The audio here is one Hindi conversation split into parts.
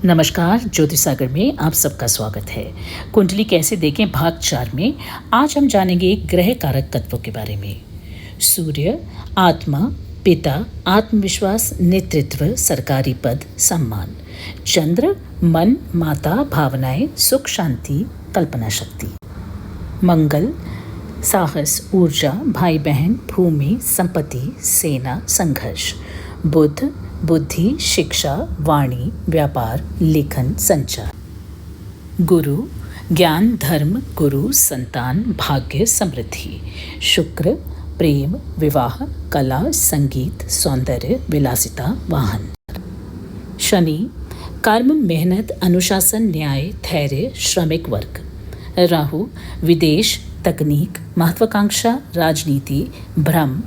नमस्कार, ज्योति सागर में आप सबका स्वागत है। कुंडली कैसे देखें भाग 4 में आज हम जानेंगे ग्रह कारक तत्वों के बारे में। सूर्य, आत्मा, पिता, आत्मविश्वास, नेतृत्व, सरकारी पद, सम्मान। चंद्र, मन, माता, भावनाएं, सुख, शांति, कल्पना शक्ति। मंगल, साहस, ऊर्जा, भाई बहन, भूमि, संपत्ति, सेना, संघर्ष। बुध, बुद्धि, शिक्षा, वाणी, व्यापार, लेखन, संचार। गुरु, ज्ञान, धर्म, गुरु, संतान, भाग्य, समृद्धि। शुक्र, प्रेम, विवाह, कला, संगीत, सौंदर्य, विलासिता, वाहन। शनि, कर्म, मेहनत, अनुशासन, न्याय, धैर्य, श्रमिक वर्ग। राहु, विदेश, तकनीक, महत्वाकांक्षा, राजनीति, भ्रम,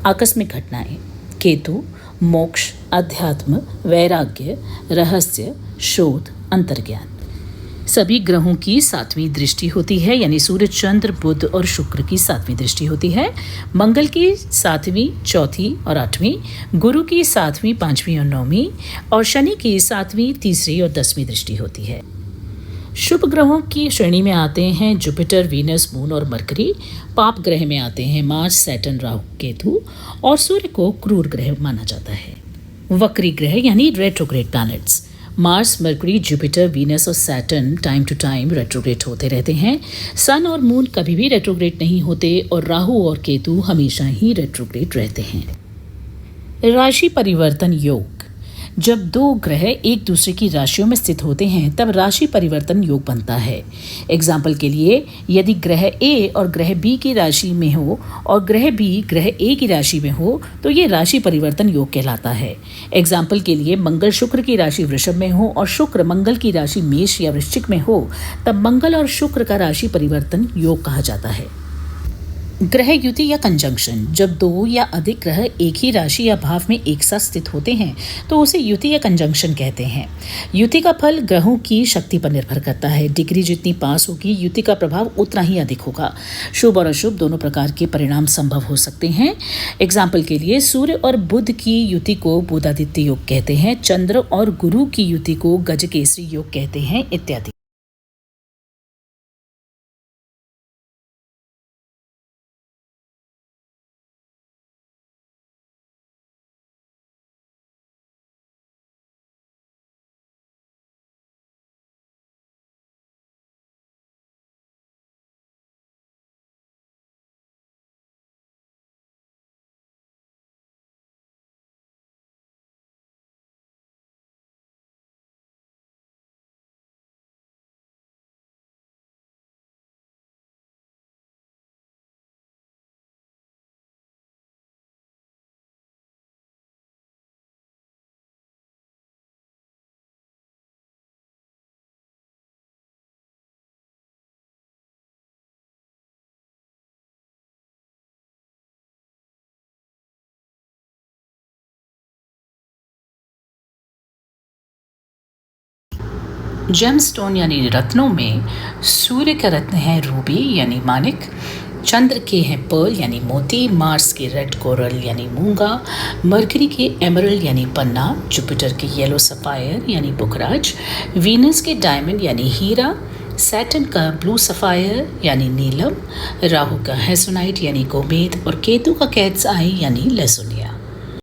आकस्मिक घटनाएं। केतु, मोक्ष, अध्यात्म, वैराग्य, रहस्य, शोध, अंतर्ज्ञान। सभी ग्रहों की 7वीं दृष्टि होती है, यानी सूर्य, चंद्र, बुध और शुक्र की 7वीं दृष्टि होती है। मंगल की 7वीं, 4थी और 8वीं, गुरु की 7वीं, 5वीं और 9वीं और शनि की 7वीं, 3री और 10वीं दृष्टि होती है। शुभ ग्रहों की श्रेणी में आते हैं जुपिटर, वीनस, मून और मरकरी। पाप ग्रह में आते हैं मार्स, सैटर्न, राहु, केतु और सूर्य को क्रूर ग्रह माना जाता है। वक्री ग्रह यानी retrograde planets. Mars, Mercury, Jupiter, Venus और Saturn time to time retrograde होते रहते हैं। सन और मून कभी भी रेट्रोग्रेड नहीं होते और राहु और केतु हमेशा ही रेट्रोग्रेड रहते हैं। राशि परिवर्तन योग। जब दो ग्रह एक दूसरे की राशियों में स्थित होते हैं तब राशि परिवर्तन योग बनता है। एग्जाम्पल के लिए, यदि ग्रह ए और ग्रह बी की राशि में हो और ग्रह बी ग्रह ए की राशि में हो तो ये राशि परिवर्तन योग कहलाता है। एग्जाम्पल के लिए, मंगल शुक्र की राशि वृषभ में हो और शुक्र मंगल की राशि मेष या वृश्चिक में हो तब मंगल और शुक्र का राशि परिवर्तन योग कहा जाता है। ग्रह युति या कंजंक्शन। जब दो या अधिक ग्रह एक ही राशि या भाव में एक साथ स्थित होते हैं तो उसे युति या कंजंक्शन कहते हैं। युति का फल ग्रहों की शक्ति पर निर्भर करता है। डिग्री जितनी पास होगी युति का प्रभाव उतना ही अधिक होगा। शुभ और अशुभ दोनों प्रकार के परिणाम संभव हो सकते हैं। एग्जाम्पल के लिए, सूर्य और बुध की युति को बुधादित्य योग कहते हैं, चंद्र और गुरु की युति को गजकेसरी योग कहते हैं, इत्यादि। जेमस्टोन यानी रत्नों में सूर्य का रत्न है रूबी यानी मानिक, चंद्र के हैं पर्ल यानी मोती, मार्स के रेड कोरल यानी मूंगा, मरकरी के एमरल्ड यानी पन्ना, जुपिटर के येलो सफायर यानी पुखराज, वीनस के डायमंड यानी हीरा, सैटर्न का ब्लू सफायर यानी नीलम, राहु का हेसोनाइट यानी गोमेद और केतु का कैट्स आई यानी लेसोनिया।